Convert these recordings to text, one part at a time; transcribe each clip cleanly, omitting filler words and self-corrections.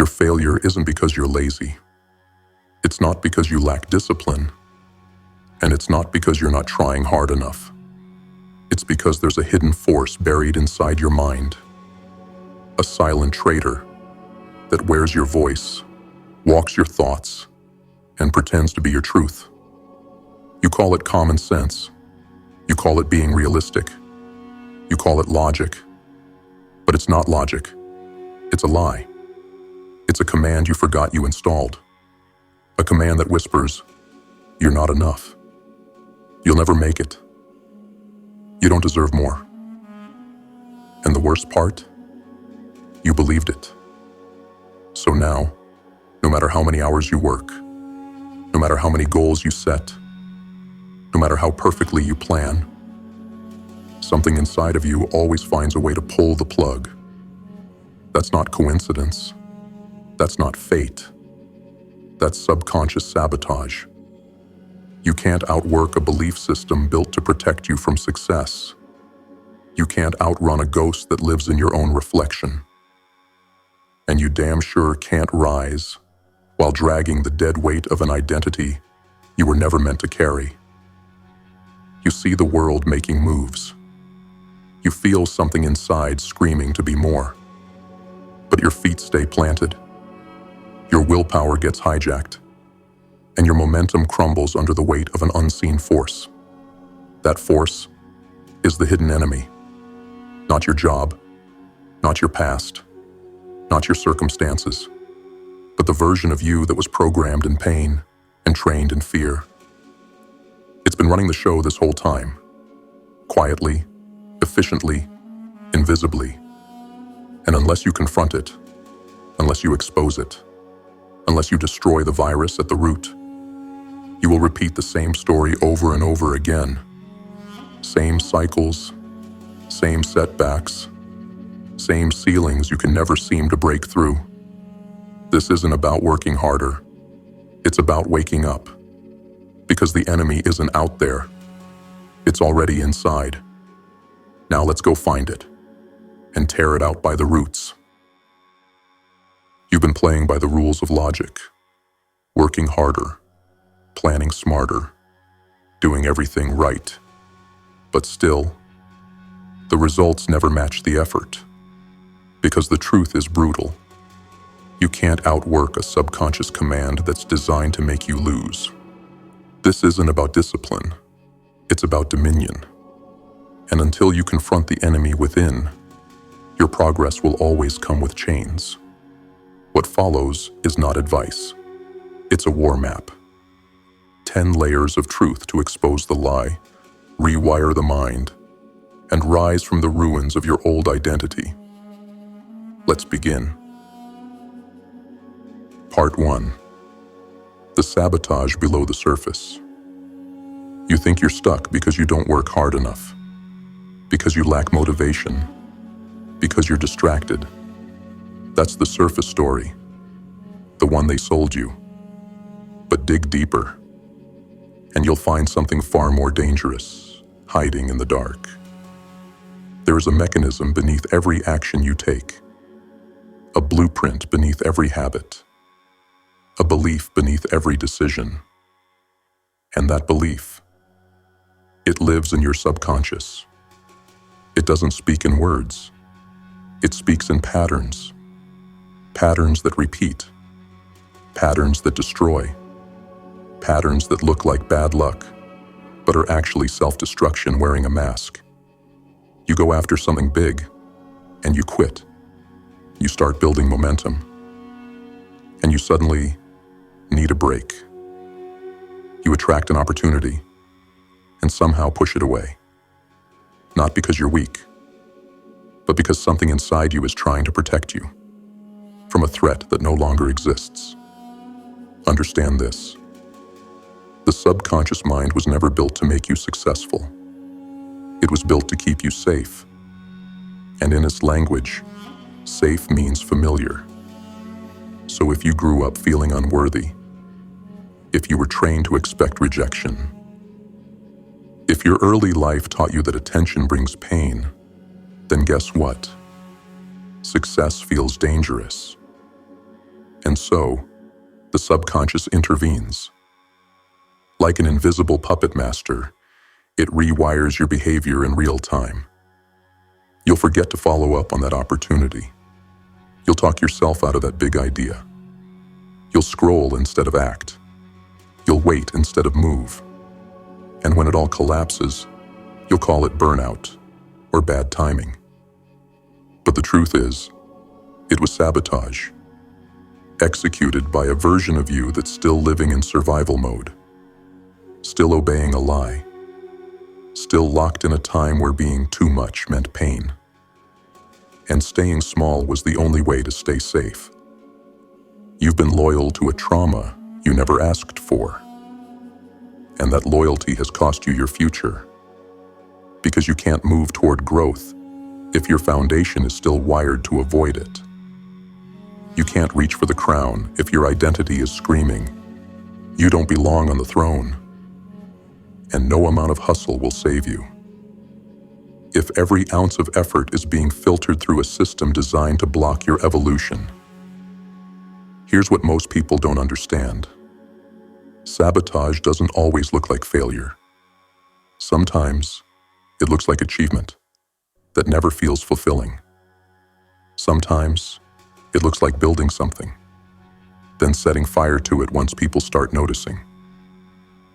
Your failure isn't because you're lazy. It's not because you lack discipline. And it's not because you're not trying hard enough. It's because there's a hidden force buried inside your mind. A silent traitor that wears your voice, walks your thoughts, and pretends to be your truth. You call it common sense. You call it being realistic. You call it logic. But it's not logic. It's a lie. It's a command you forgot you installed. A command that whispers, "You're not enough. You'll never make it. You don't deserve more." And the worst part? You believed it. So now, no matter how many hours you work, no matter how many goals you set, no matter how perfectly you plan, something inside of you always finds a way to pull the plug. That's not coincidence. That's not fate. That's subconscious sabotage. You can't outwork a belief system built to protect you from success. You can't outrun a ghost that lives in your own reflection. And you damn sure can't rise while dragging the dead weight of an identity you were never meant to carry. You see the world making moves. You feel something inside screaming to be more. But your feet stay planted. Your willpower gets hijacked. And your momentum crumbles under the weight of an unseen force. That force is the hidden enemy. Not your job, not your past, not your circumstances, but the version of you that was programmed in pain and trained in fear. It's been running the show this whole time, quietly, efficiently, invisibly. And unless you confront it, unless you expose it, unless you destroy the virus at the root, you will repeat the same story over and over again. Same cycles, same setbacks, same ceilings you can never seem to break through. This isn't about working harder. It's about waking up. Because the enemy isn't out there. It's already inside. Now let's go find it and tear it out by the roots. You've been playing by the rules of logic, working harder, planning smarter, doing everything right. But still, the results never match the effort. Because the truth is brutal. You can't outwork a subconscious command that's designed to make you lose. This isn't about discipline. It's about dominion. And until you confront the enemy within, your progress will always come with chains. What follows is not advice. It's a war map. 10 layers of truth to expose the lie, rewire the mind, and rise from the ruins of your old identity. Let's begin. Part 1. The sabotage below the surface. You think you're stuck because you don't work hard enough, because you lack motivation, because you're distracted. That's the surface story, the one they sold you. But dig deeper, and you'll find something far more dangerous, hiding in the dark. There is a mechanism beneath every action you take, a blueprint beneath every habit, a belief beneath every decision. And that belief, it lives in your subconscious. It doesn't speak in words. It speaks in patterns. Patterns that repeat. Patterns that destroy. Patterns that look like bad luck, but are actually self-destruction wearing a mask. You go after something big, and you quit. You start building momentum. And you suddenly need a break. You attract an opportunity, and somehow push it away. Not because you're weak, but because something inside you is trying to protect you from a threat that no longer exists. Understand this. The subconscious mind was never built to make you successful. It was built to keep you safe. And in its language, safe means familiar. So if you grew up feeling unworthy, if you were trained to expect rejection, if your early life taught you that attention brings pain, then guess what? Success feels dangerous. And so, the subconscious intervenes. Like an invisible puppet master, it rewires your behavior in real time. You'll forget to follow up on that opportunity. You'll talk yourself out of that big idea. You'll scroll instead of act. You'll wait instead of move. And when it all collapses, you'll call it burnout or bad timing. But the truth is, it was sabotage, executed by a version of you that's still living in survival mode, still obeying a lie, still locked in a time where being too much meant pain. And staying small was the only way to stay safe. You've been loyal to a trauma you never asked for. And that loyalty has cost you your future. Because you can't move toward growth if your foundation is still wired to avoid it. You can't reach for the crown if your identity is screaming, "You don't belong on the throne." And no amount of hustle will save you. If every ounce of effort is being filtered through a system designed to block your evolution. Here's what most people don't understand. Sabotage doesn't always look like failure. Sometimes, it looks like achievement that never feels fulfilling. Sometimes, it looks like building something, then setting fire to it once people start noticing.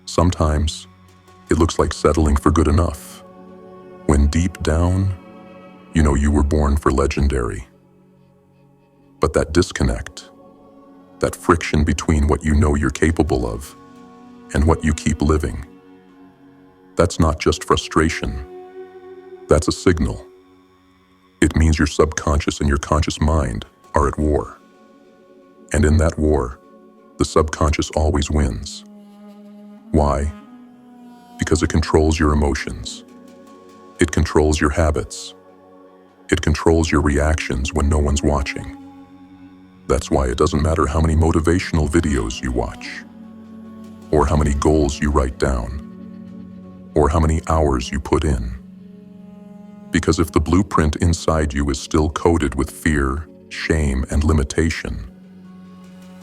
Sometimes, it looks like settling for good enough, when deep down, you know you were born for legendary. But that disconnect, that friction between what you know you're capable of and what you keep living, that's not just frustration. That's a signal. It means your subconscious and your conscious mind are at war. And in that war, the subconscious always wins. Why? Because it controls your emotions. It controls your habits. It controls your reactions when no one's watching. That's why it doesn't matter how many motivational videos you watch, or how many goals you write down, or how many hours you put in. Because if the blueprint inside you is still coated with fear, shame, and limitation,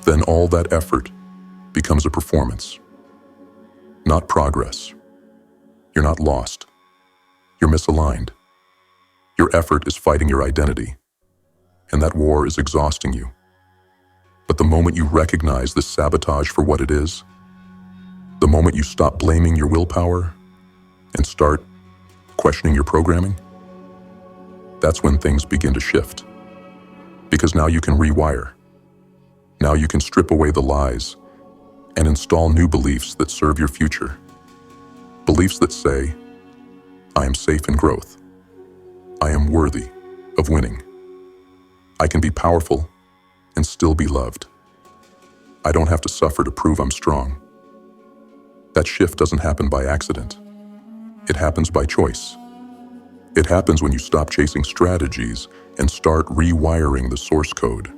then all that effort becomes a performance, not progress. You're not lost. You're misaligned. Your effort is fighting your identity, and that war is exhausting you. But the moment you recognize this sabotage for what it is, the moment you stop blaming your willpower and start questioning your programming, that's when things begin to shift. Because now you can rewire. Now you can strip away the lies and install new beliefs that serve your future. Beliefs that say, I am safe in growth. I am worthy of winning. I can be powerful and still be loved. I don't have to suffer to prove I'm strong. That shift doesn't happen by accident. It happens by choice. It happens when you stop chasing strategies and start rewiring the source code.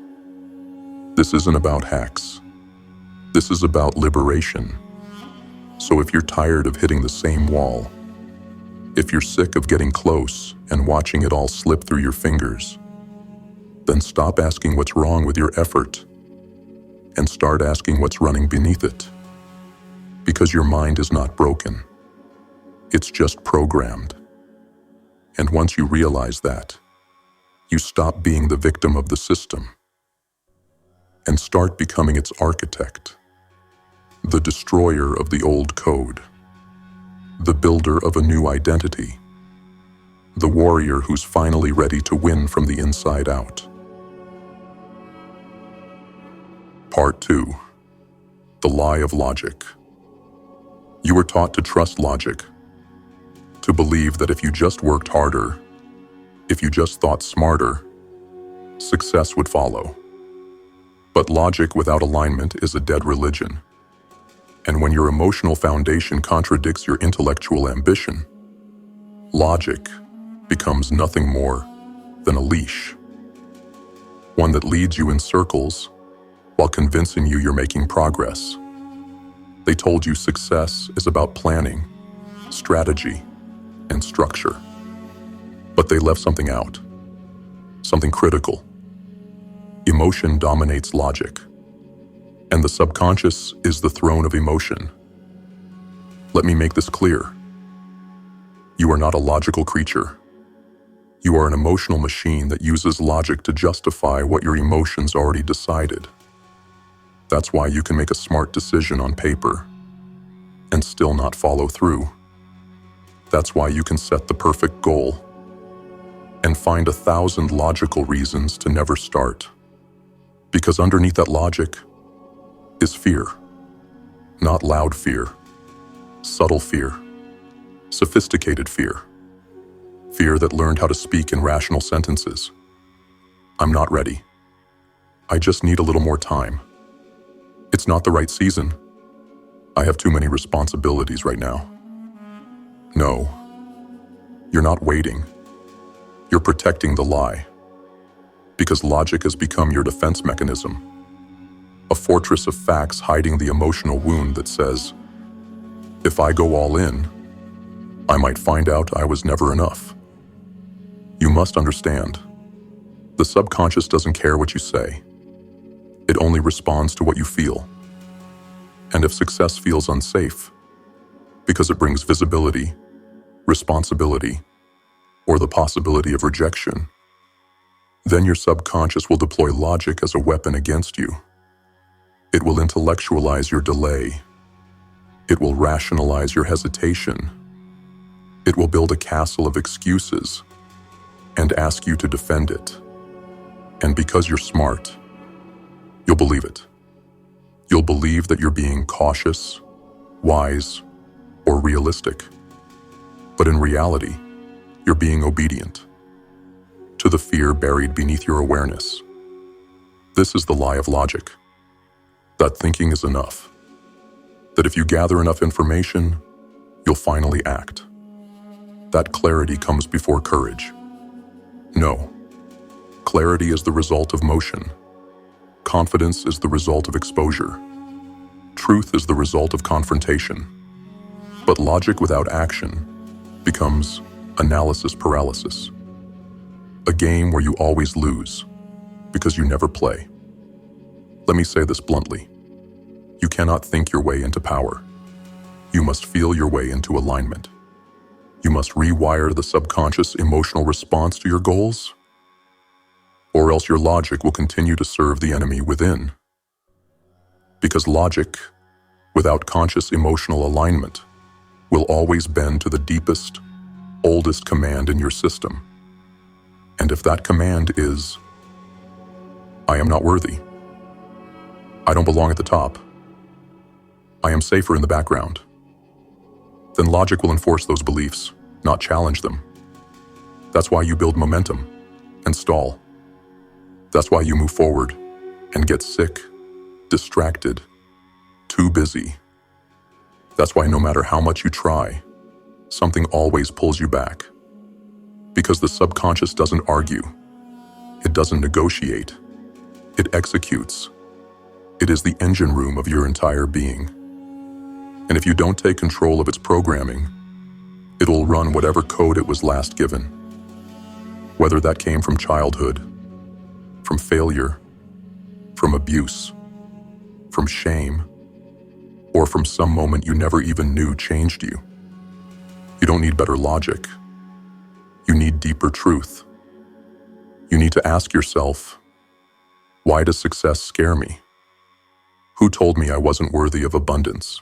This isn't about hacks. This is about liberation. So if you're tired of hitting the same wall, if you're sick of getting close and watching it all slip through your fingers, then stop asking what's wrong with your effort and start asking what's running beneath it. Because your mind is not broken. It's just programmed. And once you realize that, you stop being the victim of the system and start becoming its architect, the destroyer of the old code, the builder of a new identity, the warrior who's finally ready to win from the inside out. Part 2. The Lie of Logic. You were taught to trust logic, to believe that if you just worked harder, if you just thought smarter, success would follow. But logic without alignment is a dead religion. And when your emotional foundation contradicts your intellectual ambition, logic becomes nothing more than a leash. One that leads you in circles while convincing you you're making progress. They told you success is about planning, strategy, and structure. But they left something out, something critical. Emotion dominates logic, And the subconscious is the throne of emotion. Let me make this clear. You are not a logical creature. You are an emotional machine that uses logic to justify what your emotions already decided. That's why you can make a smart decision on paper and still not follow through. That's why you can set the perfect goal and find 1,000 logical reasons to never start. Because underneath that logic is fear. Not loud fear, subtle fear, sophisticated fear. Fear that learned how to speak in rational sentences. I'm not ready. I just need a little more time. It's not the right season. I have too many responsibilities right now. No, you're not waiting. You're protecting the lie. Because logic has become your defense mechanism. A fortress of facts hiding the emotional wound that says, if I go all in, I might find out I was never enough. You must understand, the subconscious doesn't care what you say. It only responds to what you feel. And if success feels unsafe, because it brings visibility, responsibility, or the possibility of rejection, then your subconscious will deploy logic as a weapon against you. It will intellectualize your delay. It will rationalize your hesitation. It will build a castle of excuses and ask you to defend it. And because you're smart, you'll believe it. You'll believe that you're being cautious, wise, or realistic. But in reality, you're being obedient to the fear buried beneath your awareness. This is the lie of logic. That thinking is enough. That if you gather enough information, you'll finally act. That clarity comes before courage. No. Clarity is the result of motion. Confidence is the result of exposure. Truth is the result of confrontation. But logic without action becomes analysis paralysis. A game where you always lose because you never play. Let me say this bluntly. You cannot think your way into power. You must feel your way into alignment. You must rewire the subconscious emotional response to your goals, or else your logic will continue to serve the enemy within. Because logic, without conscious emotional alignment, will always bend to the deepest, oldest command in your system. And if that command is, I am not worthy, I don't belong at the top, I am safer in the background, then logic will enforce those beliefs, not challenge them. That's why you build momentum and stall. That's why you move forward and get sick, distracted, too busy. That's why no matter how much you try, something always pulls you back. Because the subconscious doesn't argue. It doesn't negotiate. It executes. It is the engine room of your entire being. And if you don't take control of its programming, it'll run whatever code it was last given. Whether that came from childhood, from failure, from abuse, from shame, or from some moment you never even knew changed you. You don't need better logic. You need deeper truth. You need to ask yourself, why does success scare me? Who told me I wasn't worthy of abundance?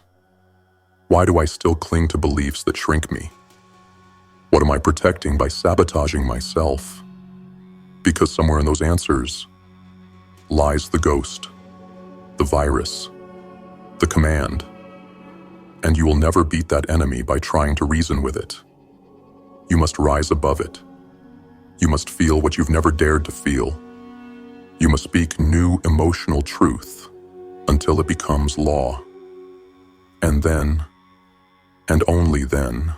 Why do I still cling to beliefs that shrink me? What am I protecting by sabotaging myself? Because somewhere in those answers lies the ghost, the virus, the command. And you will never beat that enemy by trying to reason with it. You must rise above it. You must feel what you've never dared to feel. You must speak new emotional truth until it becomes law. And then, and only then,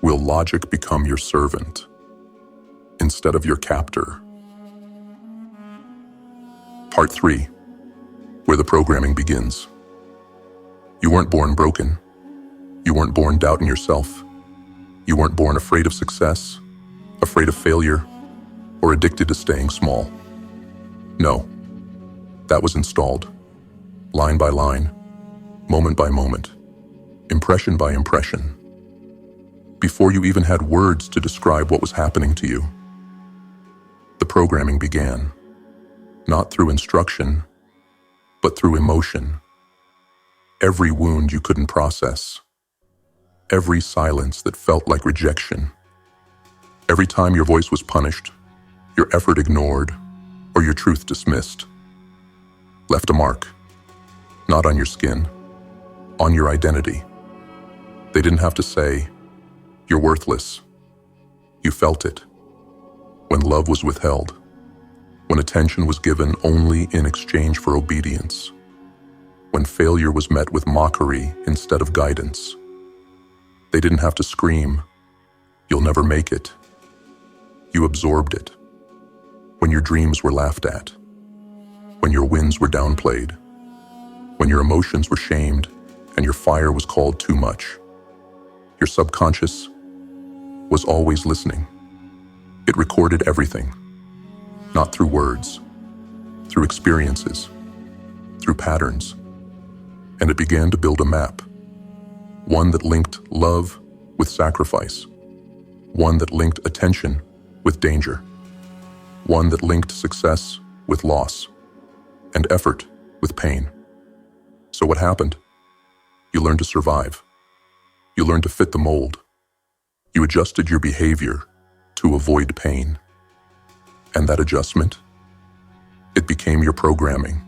will logic become your servant instead of your captor. Part 3, where the programming begins. You weren't born broken. You weren't born doubting yourself. You weren't born afraid of success, afraid of failure, or addicted to staying small. No, that was installed, line by line, moment by moment, impression by impression, before you even had words to describe what was happening to you. The programming began, not through instruction, but through emotion. Every wound you couldn't process, every silence that felt like rejection, every time your voice was punished, your effort ignored, or your truth dismissed, left a mark, not on your skin, on your identity. They didn't have to say, "You're worthless." You felt it. When love was withheld, when attention was given only in exchange for obedience, when failure was met with mockery instead of guidance. They didn't have to scream, "You'll never make it." You absorbed it. When your dreams were laughed at, when your wins were downplayed, when your emotions were shamed and your fire was called too much, your subconscious was always listening. It recorded everything, not through words, through experiences, through patterns, and it began to build a map, one that linked love with sacrifice, one that linked attention with danger, one that linked success with loss, and effort with pain. So what happened? You learned to survive. You learned to fit the mold. You adjusted your behavior to avoid pain. And that adjustment, it became your programming.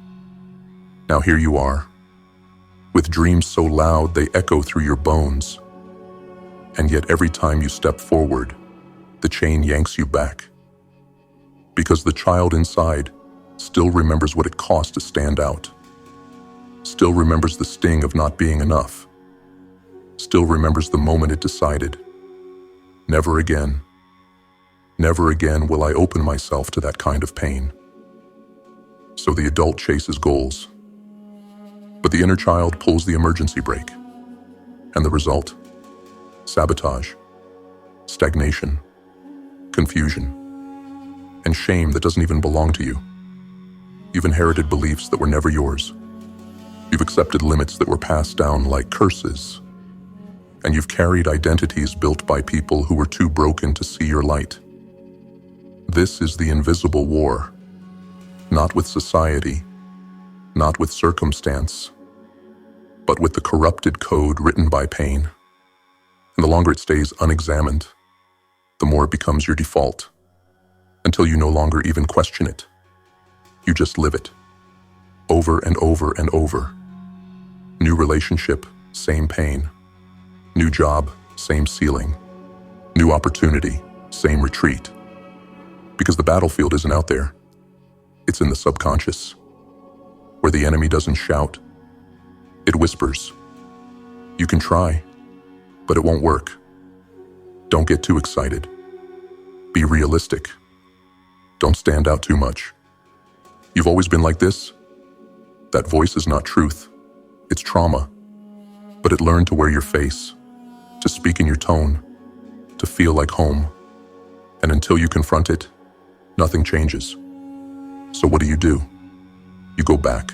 Now here you are, with dreams so loud they echo through your bones. And yet every time you step forward, the chain yanks you back. Because the child inside still remembers what it cost to stand out, still remembers the sting of not being enough, still remembers the moment it decided, never again will I open myself to that kind of pain. So the adult chases goals, but the inner child pulls the emergency brake. And the result? Sabotage, stagnation, confusion, and shame that doesn't even belong to you. You've inherited beliefs that were never yours. You've accepted limits that were passed down like curses. And you've carried identities built by people who were too broken to see your light. This is the invisible war, not with society, not with circumstance, but with the corrupted code written by pain. And the longer it stays unexamined, the more it becomes your default, until you no longer even question it. You just live it, over and over and over. New relationship, same pain. New job, same ceiling. New opportunity, same retreat. Because the battlefield isn't out there. It's in the subconscious, where the enemy doesn't shout. It whispers. You can try, but it won't work. Don't get too excited. Be realistic. Don't stand out too much. You've always been like this? That voice is not truth. It's trauma. But it learned to wear your face, to speak in your tone, to feel like home. And until you confront it, nothing changes. So what do? You go back,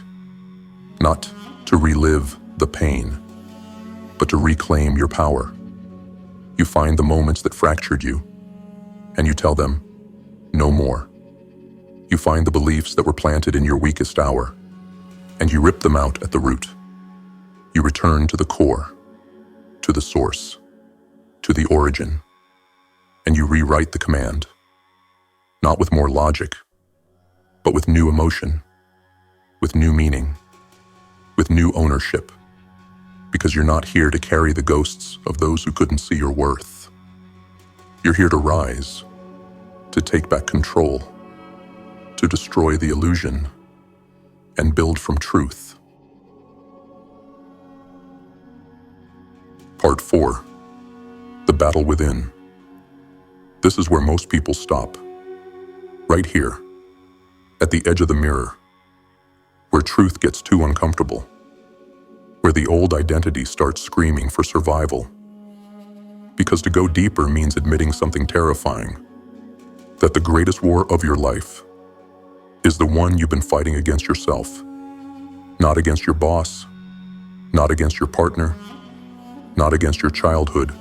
not to relive the pain, but to reclaim your power. You find the moments that fractured you, and you tell them, no more. You find the beliefs that were planted in your weakest hour, and you rip them out at the root. You return to the core, to the source, to the origin, and you rewrite the command. Not with more logic, but with new emotion, with new meaning, with new ownership, because you're not here to carry the ghosts of those who couldn't see your worth. You're here to rise, to take back control, to destroy the illusion, and build from truth. Part 4. The battle within. This is where most people stop. Right here, at the edge of the mirror, where truth gets too uncomfortable, where the old identity starts screaming for survival. Because to go deeper means admitting something terrifying, that the greatest war of your life is the one you've been fighting against yourself. Not against your boss, not against your partner, not against your childhood,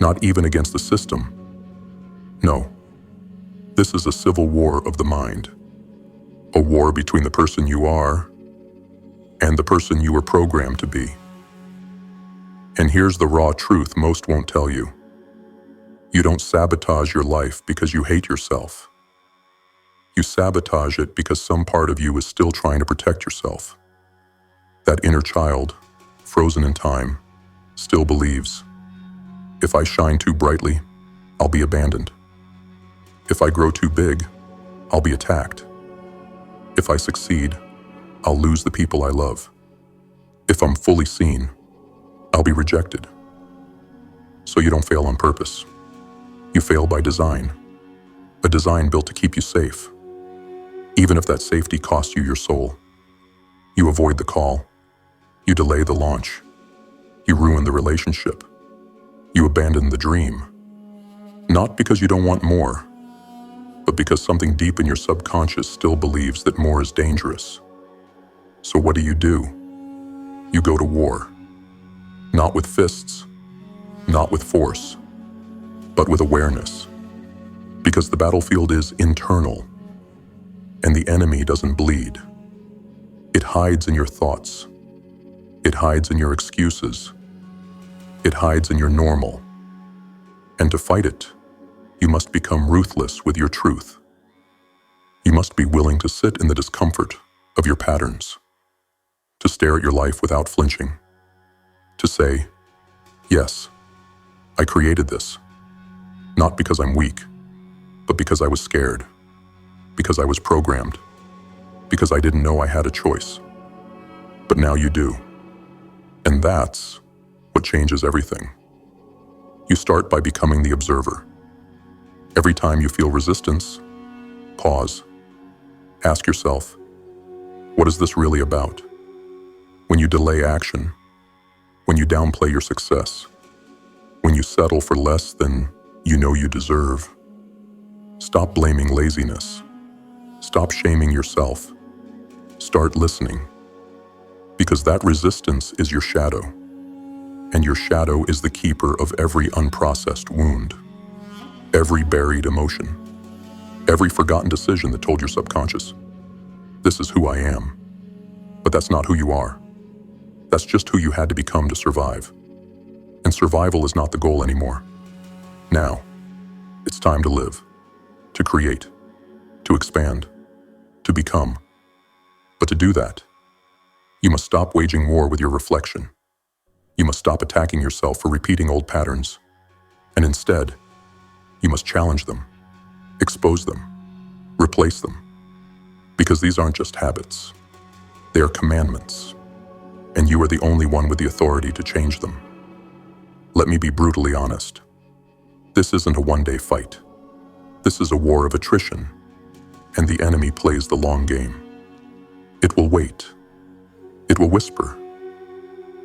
not even against the system. No, this is a civil war of the mind, a war between the person you are and the person you were programmed to be. And here's the raw truth most won't tell you. You don't sabotage your life because you hate yourself. You sabotage it because some part of you is still trying to protect yourself. That inner child, frozen in time, still believes, if I shine too brightly, I'll be abandoned. If I grow too big, I'll be attacked. If I succeed, I'll lose the people I love. If I'm fully seen, I'll be rejected. So you don't fail on purpose. You fail by design. A design built to keep you safe. Even if that safety costs you your soul. You avoid the call. You delay the launch. You ruin the relationship. You abandon the dream. Not because you don't want more, but because something deep in your subconscious still believes that more is dangerous. So what do? You go to war. Not with fists, not with force, but with awareness. Because the battlefield is internal, and the enemy doesn't bleed. It hides in your thoughts. It hides in your excuses. It hides in your normal. And to fight it, you must become ruthless with your truth. You must be willing to sit in the discomfort of your patterns, to stare at your life without flinching, to say, yes, I created this, not because I'm weak, but because I was scared, because I was programmed, because I didn't know I had a choice. But now you do. And that's what changes everything. You start by becoming the observer. Every time you feel resistance, pause. Ask yourself, what is this really about? When you delay action, when you downplay your success, when you settle for less than you know you deserve, stop blaming laziness. Stop shaming yourself. Start listening. Because that resistance is your shadow, and your shadow is the keeper of every unprocessed wound, every buried emotion, every forgotten decision that told your subconscious, this is who I am. But that's not who you are. That's just who you had to become to survive. And survival is not the goal anymore. Now, it's time to live, to create, to expand, to become. But to do that, you must stop waging war with your reflection. You must stop attacking yourself for repeating old patterns. And instead, you must challenge them, expose them, replace them. Because these aren't just habits. They are commandments. And you are the only one with the authority to change them. Let me be brutally honest. This isn't a one-day fight. This is a war of attrition. And the enemy plays the long game. It will wait. It will whisper.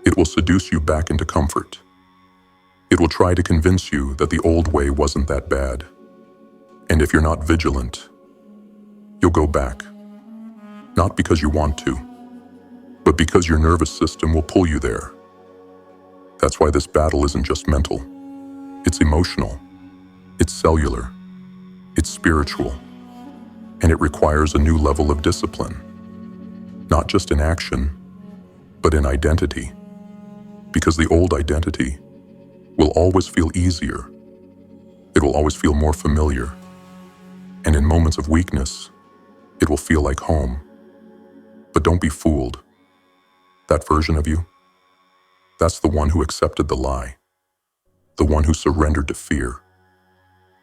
It will seduce you back into comfort. It will try to convince you that the old way wasn't that bad. And if you're not vigilant, you'll go back. Not because you want to, but because your nervous system will pull you there. That's why this battle isn't just mental. It's emotional. It's cellular. It's spiritual. And it requires a new level of discipline. Not just in action, but in identity. Because the old identity will always feel easier. It will always feel more familiar. And in moments of weakness, it will feel like home. But don't be fooled. That version of you, that's the one who accepted the lie. The one who surrendered to fear.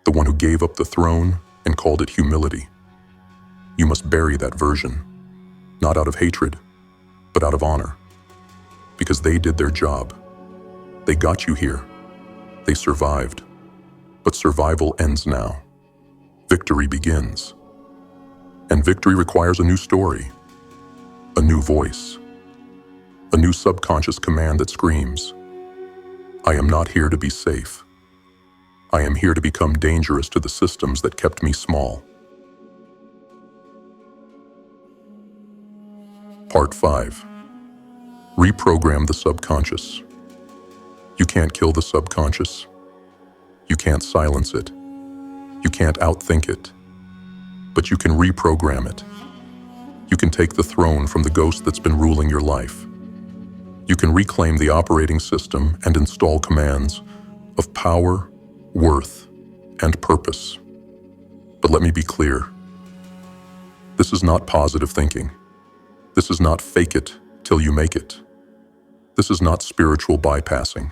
The one who gave up the throne and called it humility. You must bury that version, not out of hatred, but out of honor. Because they did their job. They got you here. They survived. But survival ends now. Victory begins. And victory requires a new story, a new voice, a new subconscious command that screams, I am not here to be safe. I am here to become dangerous to the systems that kept me small. Part 5. Reprogram the subconscious. You can't kill the subconscious. You can't silence it. You can't outthink it. But you can reprogram it. You can take the throne from the ghost that's been ruling your life. You can reclaim the operating system and install commands of power, worth, and purpose. But let me be clear. This is not positive thinking. This is not fake it till you make it. This is not spiritual bypassing.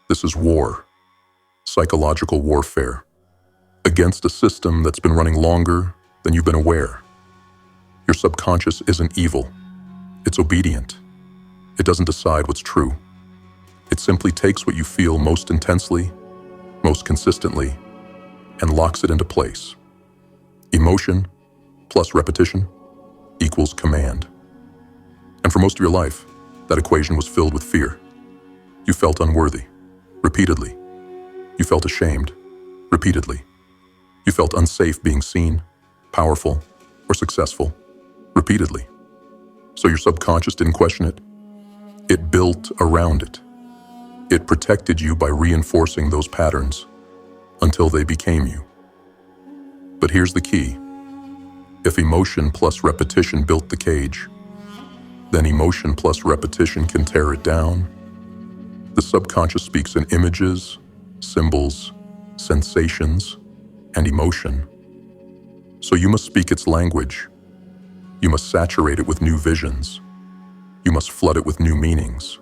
This is war, psychological warfare, against a system that's been running longer than you've been aware. Your subconscious isn't evil. It's obedient. It doesn't decide what's true. It simply takes what you feel most intensely, most consistently, and locks it into place. Emotion plus repetition equals command. And for most of your life, that equation was filled with fear. You felt unworthy, repeatedly. You felt ashamed, repeatedly. You felt unsafe being seen, powerful, or successful, repeatedly. So your subconscious didn't question it. It built around it. It protected you by reinforcing those patterns until they became you. But here's the key. If emotion plus repetition built the cage, then emotion plus repetition can tear it down. The subconscious speaks in images, symbols, sensations, and emotion. So you must speak its language. You must saturate it with new visions. You must flood it with new meanings.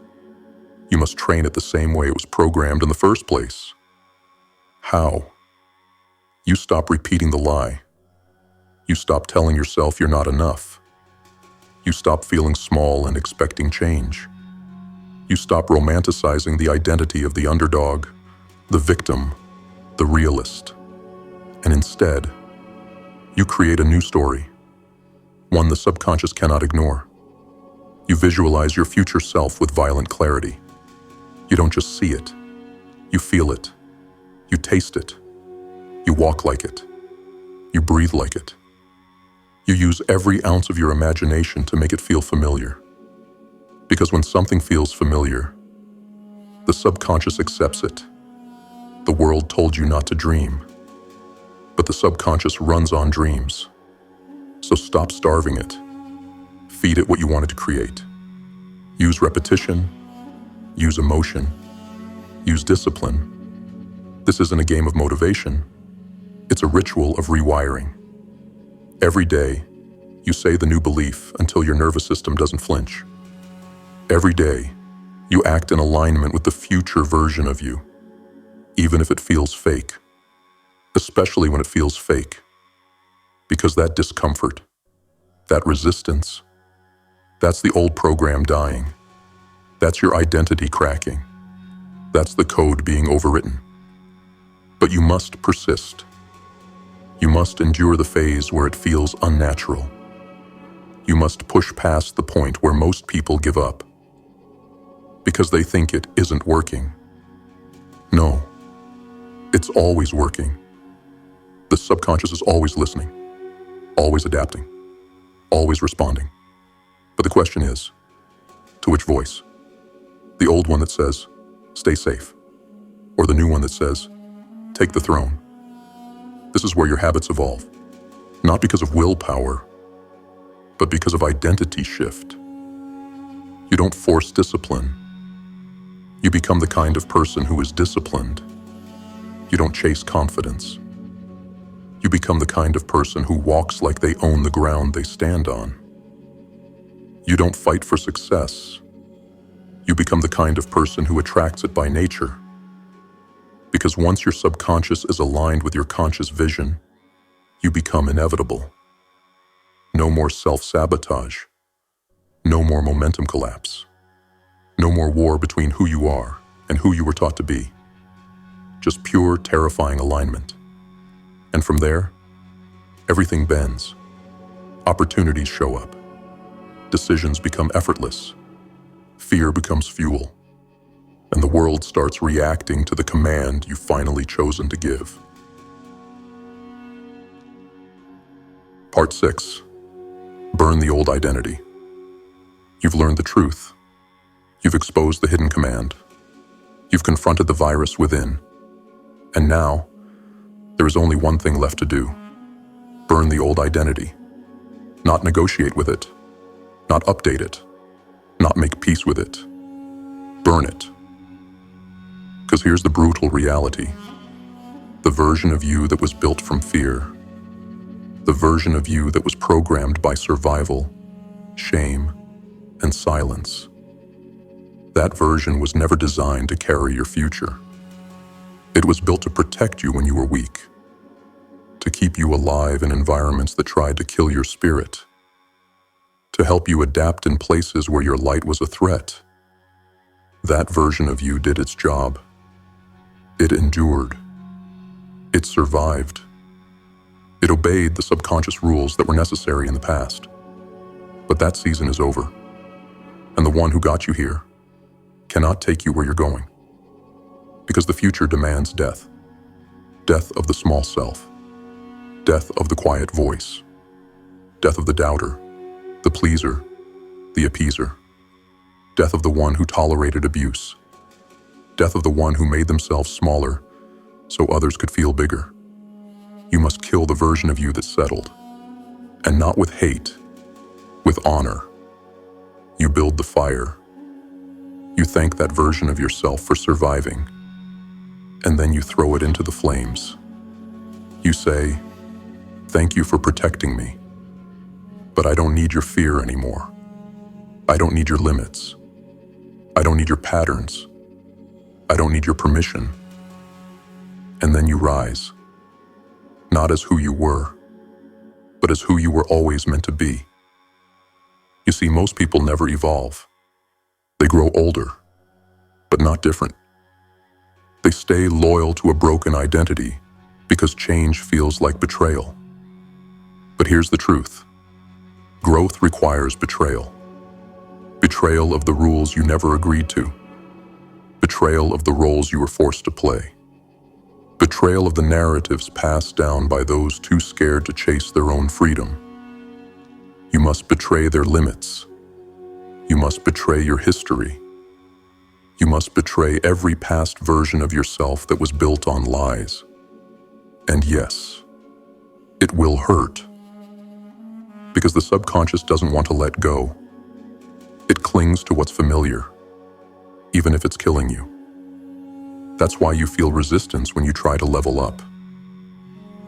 You must train it the same way it was programmed in the first place. How? You stop repeating the lie. You stop telling yourself you're not enough. You stop feeling small and expecting change. You stop romanticizing the identity of the underdog, the victim, the realist. And instead, you create a new story, one the subconscious cannot ignore. You visualize your future self with violent clarity. You don't just see it. You feel it. You taste it. You walk like it. You breathe like it. You use every ounce of your imagination to make it feel familiar. Because when something feels familiar, the subconscious accepts it. The world told you not to dream, but the subconscious runs on dreams. So stop starving it. Feed it what you wanted to create. Use repetition. Use emotion. Use discipline. This isn't a game of motivation. It's a ritual of rewiring. Every day, you say the new belief until your nervous system doesn't flinch. Every day, you act in alignment with the future version of you, even if it feels fake, especially when it feels fake. Because that discomfort, that resistance, that's the old program dying. That's your identity cracking. That's the code being overwritten. But you must persist. You must endure the phase where it feels unnatural. You must push past the point where most people give up because they think it isn't working. No, it's always working. The subconscious is always listening, always adapting, always responding. But the question is, to which voice? The old one that says, stay safe, or the new one that says, take the throne? This is where your habits evolve, not because of willpower, but because of identity shift. You don't force discipline. You become the kind of person who is disciplined. You don't chase confidence. You become the kind of person who walks like they own the ground they stand on. You don't fight for success. You become the kind of person who attracts it by nature. Because once your subconscious is aligned with your conscious vision, you become inevitable. No more self-sabotage. No more momentum collapse. No more war between who you are and who you were taught to be. Just pure, terrifying alignment. And from there, everything bends. Opportunities show up. Decisions become effortless. Fear becomes fuel. And the world starts reacting to the command you've finally chosen to give. Part 6. Burn the old identity. You've learned the truth. You've exposed the hidden command. You've confronted the virus within. And now, there is only one thing left to do. Burn the old identity. Not negotiate with it. Not update it. Not make peace with it. Burn it. Because here's the brutal reality. The version of you that was built from fear. The version of you that was programmed by survival, shame, and silence. That version was never designed to carry your future. It was built to protect you when you were weak, to keep you alive in environments that tried to kill your spirit, to help you adapt in places where your light was a threat. That version of you did its job. It endured. It survived. It obeyed the subconscious rules that were necessary in the past. But that season is over, and the one who got you here cannot take you where you're going. Because the future demands death. Death of the small self. Death of the quiet voice. Death of the doubter, the pleaser, the appeaser. Death of the one who tolerated abuse. Death of the one who made themselves smaller so others could feel bigger. You must kill the version of you that settled. And not with hate, with honor. You build the fire. You thank that version of yourself for surviving. And then you throw it into the flames. You say, "Thank you for protecting me. But I don't need your fear anymore. I don't need your limits. I don't need your patterns. I don't need your permission." And then you rise. Not as who you were, but as who you were always meant to be. You see, most people never evolve. They grow older, but not different. They stay loyal to a broken identity because change feels like betrayal. But here's the truth. Growth requires betrayal. Betrayal of the rules you never agreed to. Betrayal of the roles you were forced to play. Betrayal of the narratives passed down by those too scared to chase their own freedom. You must betray their limits. You must betray your history. You must betray every past version of yourself that was built on lies. And yes, it will hurt. Because the subconscious doesn't want to let go. It clings to what's familiar, even if it's killing you. That's why you feel resistance when you try to level up.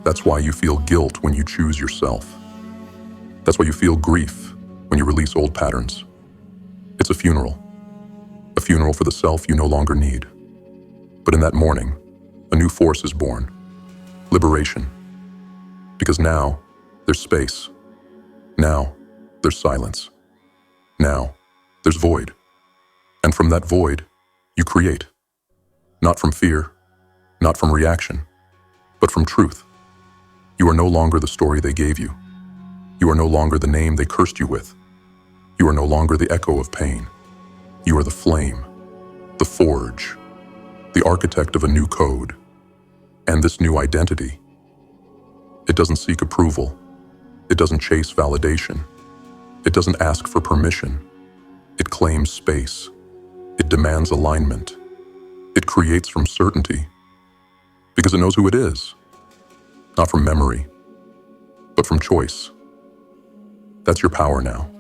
That's why you feel guilt when you choose yourself. That's why you feel grief when you release old patterns. It's a funeral for the self you no longer need. But in that morning, a new force is born. Liberation. Because now, there's space. Now, there's silence. Now, there's void. And from that void, you create. Not from fear, not from reaction, but from truth. You are no longer the story they gave you. You are no longer the name they cursed you with. You are no longer the echo of pain. You are the flame, the forge, the architect of a new code. And this new identity, it doesn't seek approval. It doesn't chase validation. It doesn't ask for permission. It claims space. It demands alignment. It creates from certainty because it knows who it is, not from memory, but from choice. That's your power now.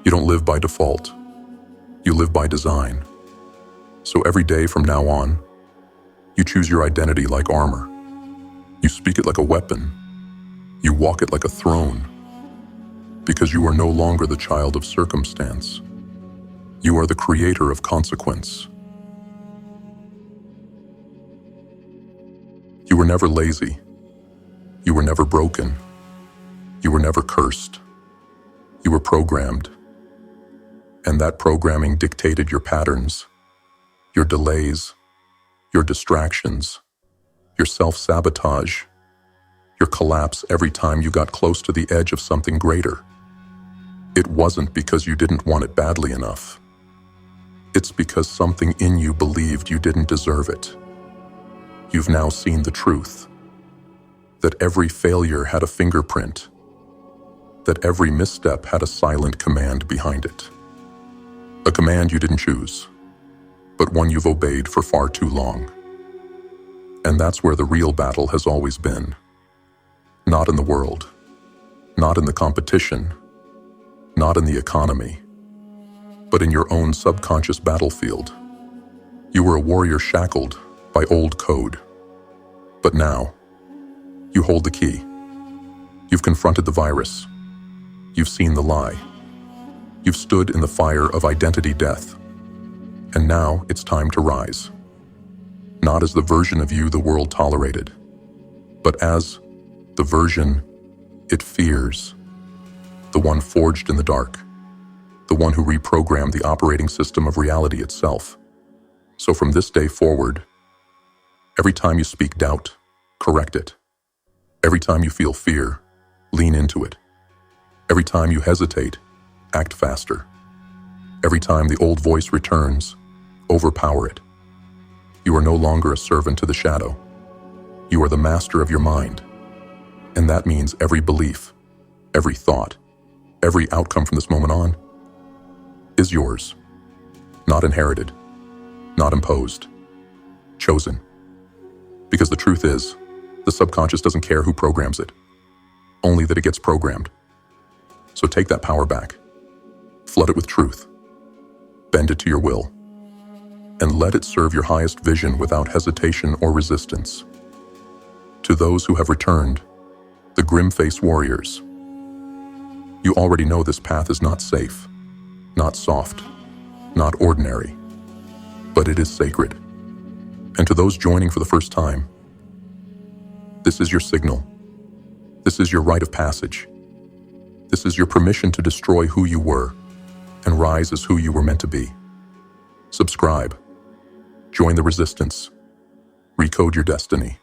You don't live by default. You live by design. So every day from now on, you choose your identity like armor. You speak it like a weapon. You walk it like a throne. Because you are no longer the child of circumstance. You are the creator of consequence. You were never lazy. You were never broken. You were never cursed. You were programmed. And that programming dictated your patterns, your delays, your distractions, your self-sabotage, your collapse every time you got close to the edge of something greater. It wasn't because you didn't want it badly enough. It's because something in you believed you didn't deserve it. You've now seen the truth. That every failure had a fingerprint. That every misstep had a silent command behind it. A command you didn't choose, but one you've obeyed for far too long. And that's where the real battle has always been. Not in the world, not in the competition, not in the economy, but in your own subconscious battlefield. You were a warrior shackled by old code. But now, you hold the key. You've confronted the virus. You've seen the lie. You've stood in the fire of identity death. And now it's time to rise. Not as the version of you the world tolerated, but as the version it fears. The one forged in the dark. The one who reprogrammed the operating system of reality itself. So from this day forward, every time you speak doubt, correct it. Every time you feel fear, lean into it. Every time you hesitate, act faster. Every time the old voice returns, overpower it. You are no longer a servant to the shadow. You are the master of your mind. And that means every belief, every thought, every outcome from this moment on is yours. Not inherited, not imposed, chosen. Because the truth is, the subconscious doesn't care who programs it, only that it gets programmed. So take that power back, flood it with truth, bend it to your will, and let it serve your highest vision without hesitation or resistance. To those who have returned, the GrimFace warriors, you already know this path is not safe, not soft, not ordinary, but it is sacred. And to those joining for the first time, this is your signal. This is your rite of passage. This is your permission to destroy who you were and rise as who you were meant to be. Subscribe. Join the resistance. Recode your destiny.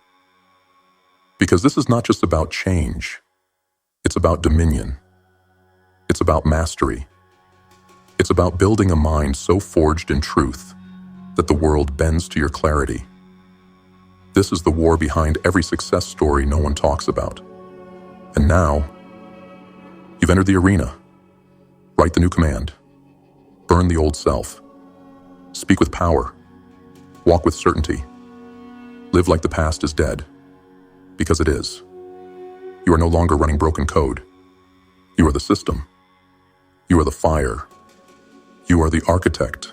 Because this is not just about change. It's about dominion. It's about mastery. It's about building a mind so forged in truth that the world bends to your clarity. This is the war behind every success story no one talks about. And now, you've entered the arena. Write the new command. Burn the old self. Speak with power. Walk with certainty. Live like the past is dead. Because it is. You are no longer running broken code. You are the system. You are the fire. You are the architect.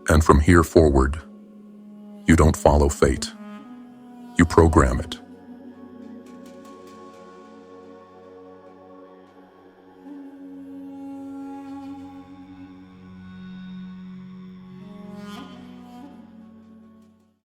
And from here forward, you don't follow fate. You program it.